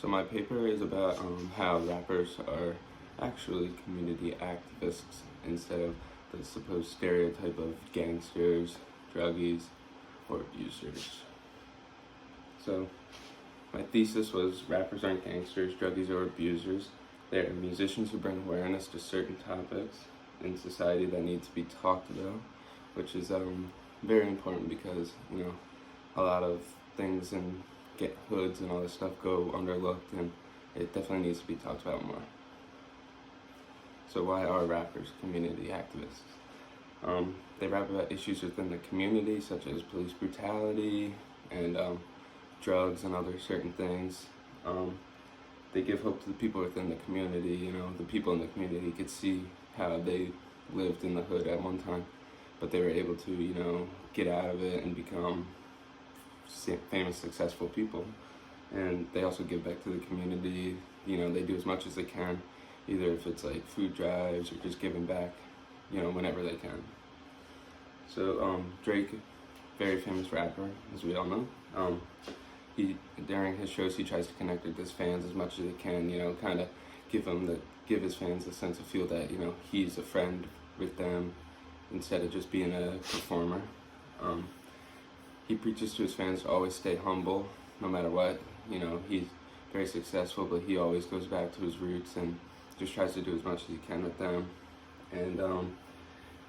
So my paper is about how rappers are actually community activists instead of the supposed stereotype of gangsters, druggies, or abusers. So my thesis was rappers aren't gangsters, druggies, or abusers. They're musicians who bring awareness to certain topics in society that need to be talked about, which is very important because a lot of things in get hoods and all this stuff go underlooked, and it definitely needs to be talked about more. So why are rappers community activists? They rap about issues within the community such as police brutality and drugs and other certain things. They give hope to the people within the community. The people in the community could see how they lived in the hood at one time, but they were able to get out of it and become famous, successful people. And they also give back to the community. They do as much as they can, either if it's like food drives or just giving back, whenever they can. So Drake, very famous rapper, as we all know. He during his shows he tries to connect with his fans as much as he can. Kind of give his fans a sense of feel that he's a friend with them instead of just being a performer. He preaches to his fans to always stay humble, no matter what. He's very successful, but he always goes back to his roots and just tries to do as much as he can with them. And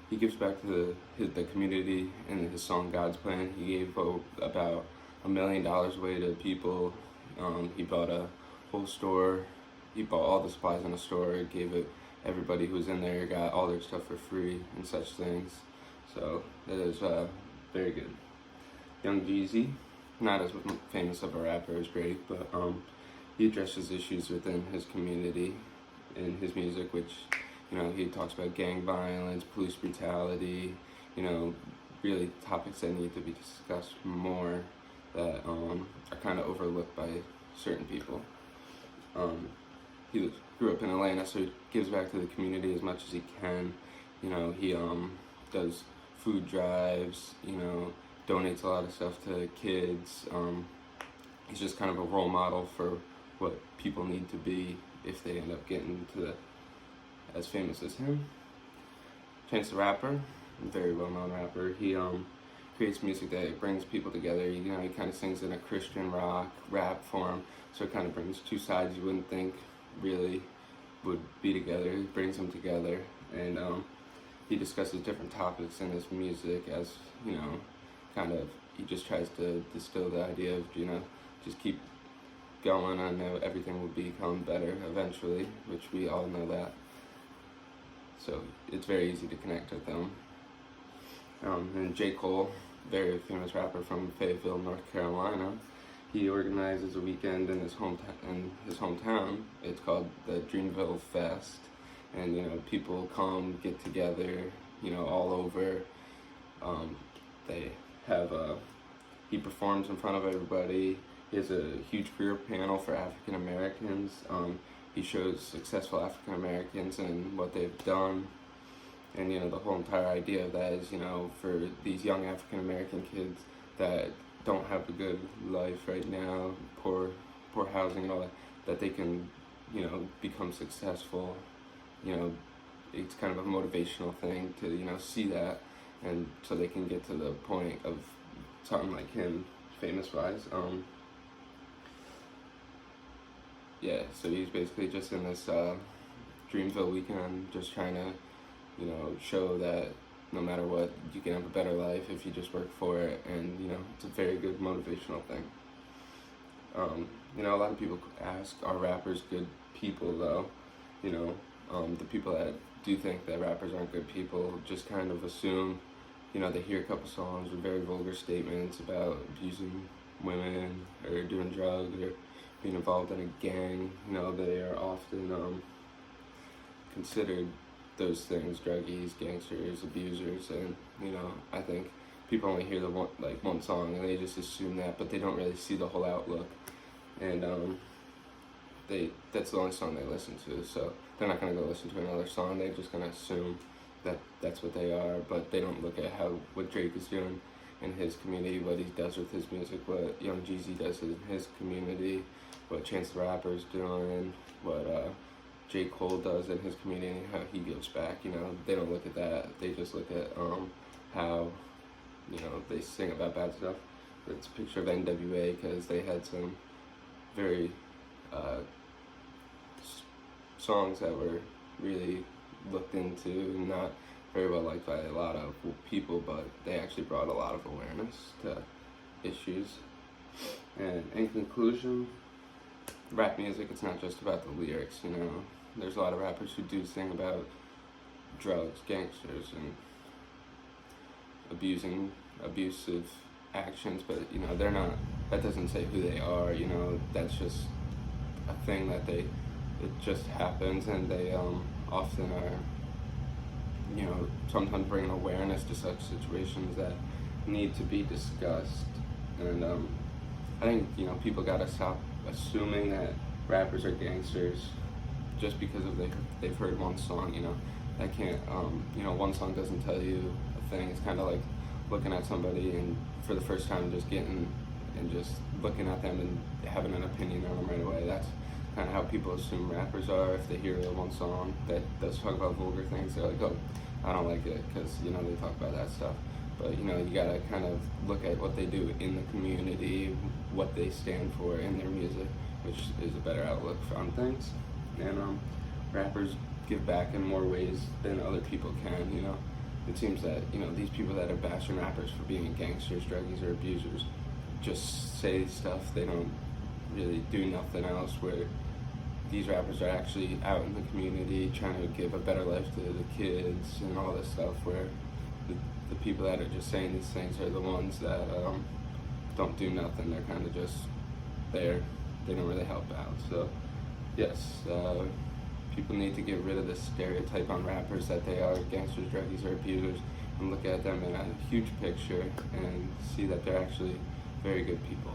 he gives back to the community in his song God's Plan. He gave about $1 million away to people. He bought a whole store. He bought all the supplies in the store, gave it everybody who was in there, got all their stuff for free and such things. So that is very good. Young Jeezy, not as famous of a rapper as Drake, but he addresses issues within his community in his music, which he talks about gang violence, police brutality, really topics that need to be discussed more that are kind of overlooked by certain people. He grew up in Atlanta, so he gives back to the community as much as he can. He does food drives, donates a lot of stuff to kids. He's just kind of a role model for what people need to be if they end up getting to as famous as him. Chance the Rapper, a very well-known rapper. He creates music that brings people together. He kind of sings in a Christian rock rap form, so it kind of brings two sides you wouldn't think really would be together. He brings them together, and he discusses different topics in his music as he just tries to distill the idea of just keep going. I know everything will become better eventually, which we all know that. So it's very easy to connect with them. And J. Cole, very famous rapper from Fayetteville, North Carolina, he organizes a weekend in his hometown. It's called the Dreamville Fest, and people come get together, all over. They have he performs in front of everybody. He has a huge career panel for African Americans. He shows successful African Americans and what they've done. And the whole entire idea of that is, for these young African American kids that don't have a good life right now, poor housing and all that they can, become successful. It's kind of a motivational thing to, see that, and so they can get to the point of something like him, famous-wise. So he's basically just in this Dreamville weekend, just trying to, show that no matter what, you can have a better life if you just work for it, and it's a very good motivational thing. A lot of people ask, are rappers good people though? The people that do think that rappers aren't good people just kind of assume, they hear a couple songs with very vulgar statements about abusing women or doing drugs or being involved in a gang. They are often considered those things: druggies, gangsters, abusers, and I think people only hear one song and they just assume that, but they don't really see the whole outlook, and that's the only song they listen to, so they're not going to go listen to another song. They're just going to assume that that's what they are, but they don't look at what Drake is doing in his community, what he does with his music, what Young Jeezy does in his community, what Chance the Rapper's doing, what J. Cole does in his community, how he gives back. You know, they don't look at that. They just look at how, you know, they sing about bad stuff. It's a picture of NWA because they had some very songs that were really looked into, not very well liked by a lot of people, but they actually brought a lot of awareness to issues. And in conclusion, rap music, it's not just about the lyrics, you know. There's a lot of rappers who do sing about drugs, gangsters, and abusive actions, but, you know, they're not, that doesn't say who they are, you know. That's just a thing that it just happens, and they often are, you know, sometimes bringing awareness to such situations that need to be discussed. And I think, you know, people gotta stop assuming that rappers are gangsters just because they've heard one song. You know, that can't, you know, one song doesn't tell you a thing. It's kind of like looking at somebody and for the first time just looking at them and having an opinion on them right away. That's kind of how people assume rappers are. If they hear one song that does talk about vulgar things, they're like, oh, I don't like it because, you know, they talk about that stuff. But, you know, you gotta kind of look at what they do in the community, what they stand for in their music, which is a better outlook on things. And rappers give back in more ways than other people can, you know. It seems that, you know, these people that are bashing rappers for being gangsters, druggies, or abusers just say stuff. They don't really do nothing else, where these rappers are actually out in the community trying to give a better life to the kids and all this stuff, where the people that are just saying these things are the ones that don't do nothing. They're kind of just there. They don't really help out. So yes, people need to get rid of this stereotype on rappers that they are gangsters, druggies, or abusers, and look at them in a huge picture and see that they're actually very good people.